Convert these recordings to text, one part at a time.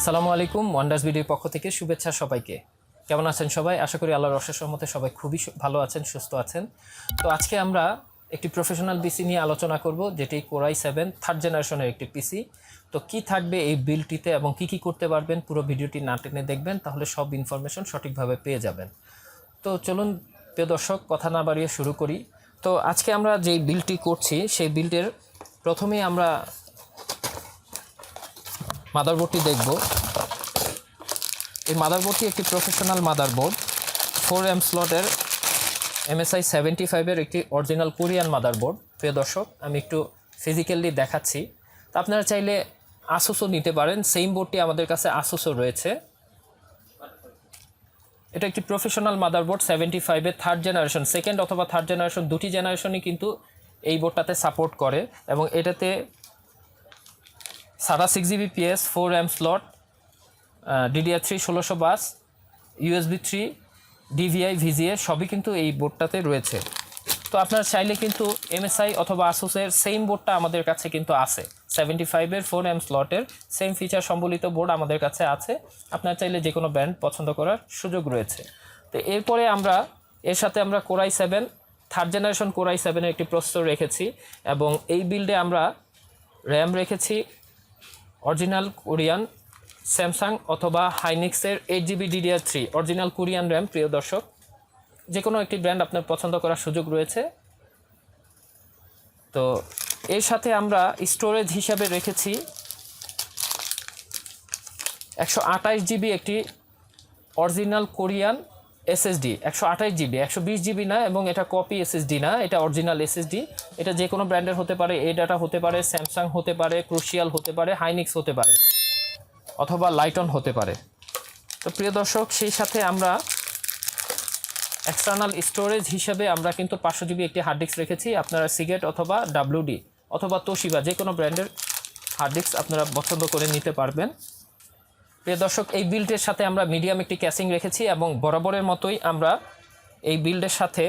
আসসালামু আলাইকুম। ওয়ান্ডার্স ভিডিওর পক্ষ থেকে শুভেচ্ছা সবাইকে। কেমন আছেন সবাই? আশা করি আল্লাহর অশেষ রহমতে সবাই খুবই ভালো আছেন, সুস্থ আছেন। তো আজকে আমরা একটি প্রফেশনাল পিসি নিয়ে আলোচনা করব, যেটি Core i7 থার্ড জেনারেশনের একটি পিসি। তো কি থাকবে এই বিল্ডটিতে এবং কি করতে পারবেন, পুরো ভিডিওটি না টেনে দেখবেন, তাহলে সব ইনফরমেশন সঠিকভাবে পেয়ে যাবেন। তো চলুন প্রিয় দর্শক, কথা না বাড়িয়ে শুরু করি। তো আজকে আমরা যেই বিল্ডটি করছি সেই বিল্ডের প্রথমেই আমরা মাদারবোর্ডটি দেখব। এই মাদারবোর্ডটি একটি প্রফেশনাল মাদারবোর্ড, 4M স্লটের MSI 75-এর একটি অরিজিনাল কোরিয়ান মাদারবোর্ড। প্রিয় দর্শক, আমি একটু ফিজিক্যালি দেখাচ্ছি। তো আপনারা চাইলে আসুসও নিতে পারেন, সেম বোর্ডটি আমাদের কাছে আসুসও রয়েছে। এটা একটি প্রফেশনাল মাদারবোর্ড 75-এর থার্ড জেনারেশন, সেকেন্ড অথবা থার্ড জেনারেশন, দুটি জেনারেশনই কিন্তু এই বোর্ডটাতে সাপোর্ট করে। এবং এটাতে SATA 6GB PS, 4M slot, DDR3 1600 বাস, USB 3, DVI, VGA সবই কিন্তু এই বোর্ডটাতে রয়েছে। তো আপনারা চাইলে কিন্তু MSI অথবা আসুসের সেম বোর্ডটা আমাদের কাছে কিন্তু আছে, 75-এর 4M স্লটের সেম ফিচার সম্বলিত বোর্ড আমাদের কাছে আছে। আপনারা চাইলে যে কোনো ব্র্যান্ড পছন্দ করার সুযোগ রয়েছে। তো এরপরে আমরা এর সাথে আমরা Core i7 third generation Core i7-এর একটি প্রসেসর রেখেছি, এবং এই বিল্ডে আমরা র্যাম রেখেছি অরিজিনাল কোরিয়ান স্যামসাং অথবা হাইনিক্সের 8GB DDR3 original Korean RAM. প্রিয় দর্শক, যে কোনো একটি ব্র্যান্ড আপনার পছন্দ করার সুযোগ রয়েছে। তো এর সাথে আমরা স্টোরেজ হিসাবে রেখেছি 128GB একটি original Korean SSD, 128GB, 120GB না, এবং এটা কপি SSD না, এটা অরিজিনাল SSD। এটা যে কোনো ব্র্যান্ডের হতে পারে, এডাটা হতে পারে, স্যামসাং হতে পারে, ক্রুশিয়াল হতে পারে, হাইনিক্স হতে পারে, অথবা লাইটন হতে পারে। তো প্রিয় দর্শক, সেই সাথে আমরা এক্সটার্নাল স্টোরেজ হিসেবে আমরা কিন্তু 500GB একটি হার্ড ডিস্ক রেখেছি। আপনারা সিগেট অথবা WD অথবা তোশিবা যে কোনো ব্র্যান্ডের হার্ড ডিস্ক আপনারা পছন্দ করে নিতে পারবেন। প্রিয় দর্শক, এই বিল্ডের সাথে আমরা মিডিয়াম একটি ক্যাসিং রেখেছি, এবং বরাবরের মতোই আমরা এই বিল্ডের সাথে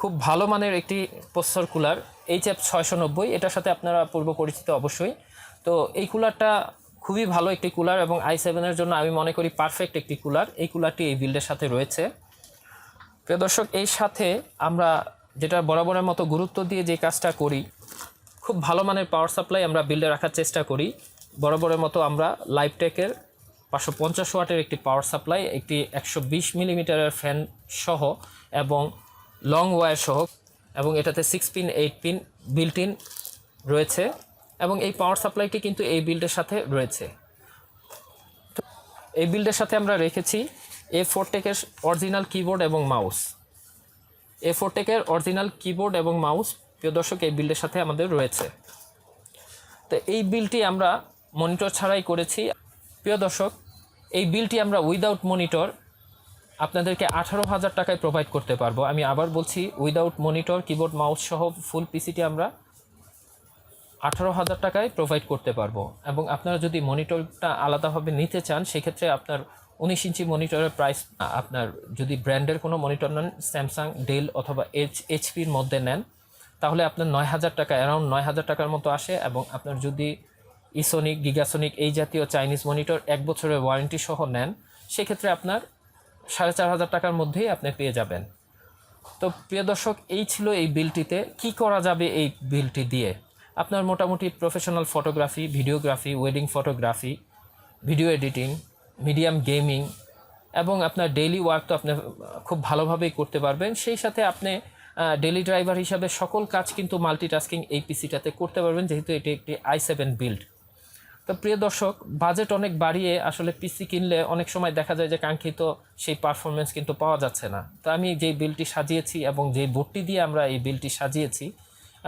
খুব ভালো মানের একটি প্রসেসর কুলার HF 690, এটার সাথে আপনারা পূর্ব পরিচিত অবশ্যই। তো এই কুলারটা খুবই ভালো একটি কুলার, এবং i7-এর জন্য আমি মনে করি পারফেক্ট একটি কুলার। এই কুলারটি এই বিল্ডের সাথে রয়েছে। প্রিয় দর্শক, এই সাথে আমরা যেটা বরাবরের মতো গুরুত্ব দিয়ে যে কাজটা করি, খুব ভালো মানের পাওয়ার সাপ্লাই আমরা বিল্ডে রাখার চেষ্টা করি। বরাবরের মতো আমরা লাইভটেকের 550 ওয়াটের একটি পাওয়ার সাপ্লাই, একটি 120 মিলিমিটারের ফ্যান সহ এবং লং ওয়্যার সহ, এবং এটাতে 6 পিন 8 পিন বিল্ট ইন রয়েছে, এবং এই পাওয়ার সাপ্লাইটি কিন্তু এই বিল্ডের সাথে রয়েছে। তো এই বিল্ডের সাথে আমরা রেখেছি A4 টেকের অরিজিনাল কিবোর্ড এবং মাউস। A4 টেকের অরিজিনাল কিবোর্ড এবং মাউস প্রিয় দর্শক এই বিল্ডের সাথে আমাদের রয়েছে। তো এই বিলটি আমরা মনিটর ছাড়াই করেছি। প্রিয় দর্শক, এই বিলটি আমরা উইদাউট মনিটর আপনাদেরকে 18,000 টাকায় প্রোভাইড করতে পারবো। আমি আবার বলছি, উইদাউট মনিটর, কিবোর্ড, মাউস সহ ফুল পিসিটি আমরা 18,000 টাকায় প্রোভাইড করতে পারবো। এবং আপনারা যদি মনিটরটা আলাদাভাবে নিতে চান, সেক্ষেত্রে আপনার 19 ইঞ্চি মনিটরের প্রাইস, আপনার যদি ব্র্যান্ডের কোনো মনিটর নেন, স্যামসাং, ডেল অথবা HP-র মধ্যে নেন, তাহলে আপনার 9,000 টাকা, অ্যারাউন্ড 9,000 টাকার মতো আসে। এবং আপনার যদি ইসোনিক, গিগাসোনিক এই জাতীয় চাইনিজ মনিটর 1 বছরের ওয়ারেন্টি সহ নেন, সেক্ষেত্রে আপনার 4,500 টাকার মধ্যেই আপনি পেয়ে যাবেন। তো প্রিয় দর্শক, এই ছিল এই বিলটিতে কি করা যাবে। এই বিলটি দিয়ে আপনার মোটামুটি professional photography, videography, wedding photography, video editing, medium gaming, এবং আপনার ডেইলি ওয়ার্ক তো আপনি খুব ভালোভাবেই করতে পারবেন। সেই সাথে আপনি ডেইলি ড্রাইভার হিসাবে সকল কাজ কিন্তু মাল্টিটাস্কিং এই পিসিটাতে করতে পারবেন, যেহেতু এটি একটি i7 বিল্ড। তো প্রিয় দর্শক, বাজেট অনেক বাড়িয়ে আসলে পিসি কিনলে অনেক সময় দেখা যায় যে কাঙ্ক্ষিত সেই পারফরমেন্স কিন্তু পাওয়া যাচ্ছে না। তো আমি যেই বিলটি সাজিয়েছি এবং যেই বোর্ডটি দিয়ে আমরা এই বিলটি সাজিয়েছি,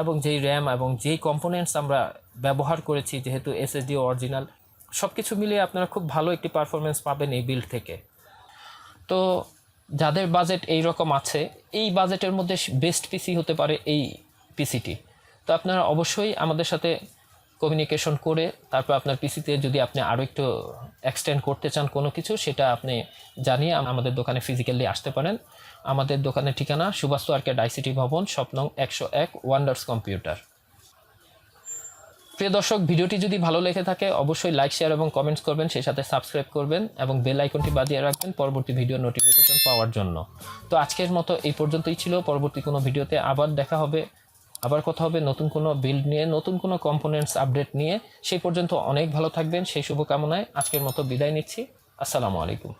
এবং যেই র্যাম এবং যেই কম্পোনেন্টস আমরা ব্যবহার করেছি, যেহেতু SSD অরিজিনাল, সব কিছু মিলিয়ে আপনারা খুব ভালো একটি পারফরমেন্স পাবেন এই বিল্ড থেকে। তো যাদের বাজেট এই রকম আছে, এই বাজেটের মধ্যে বেস্ট পিসি হতে পারে এই পিসিটি। তো আপনারা অবশ্যই আমাদের সাথে কমিউনিকেশন করে তারপর আপনার পিসিতে যদি আপনি আরও একটু এক্সটেন্ড করতে চান কোনো কিছু, সেটা আপনি জানিয়ে আমাদের দোকানে ফিজিক্যালি আসতে পারেন। আমাদের দোকানের ঠিকানা সুবাস্তু আর্কেড ICT ভবন, শপ নং 101, ওয়ান্ডার্স কম্পিউটার। প্রিয় দর্শক, ভিডিওটি যদি ভালো লেগে থাকে অবশ্যই লাইক, শেয়ার এবং কমেন্টস করবেন, সেই সাথে সাবস্ক্রাইব করবেন এবং বেল আইকনটি বাজিয়ে রাখবেন পরবর্তী ভিডিও নোটিফিকেশন পাওয়ার জন্য। তো আজকের মতো এই পর্যন্তই ছিল। পরবর্তী কোনো ভিডিওতে আবার দেখা হবে, আবার কথা হবে নতুন কোনো বিল্ড নিয়ে, নতুন কোনো কম্পোনেন্টস আপডেট নিয়ে। সেই পর্যন্ত অনেক ভালো থাকবেন, সেই শুভকামনায় আজকের মতো বিদায় নিচ্ছি। আসসালামু আলাইকুম।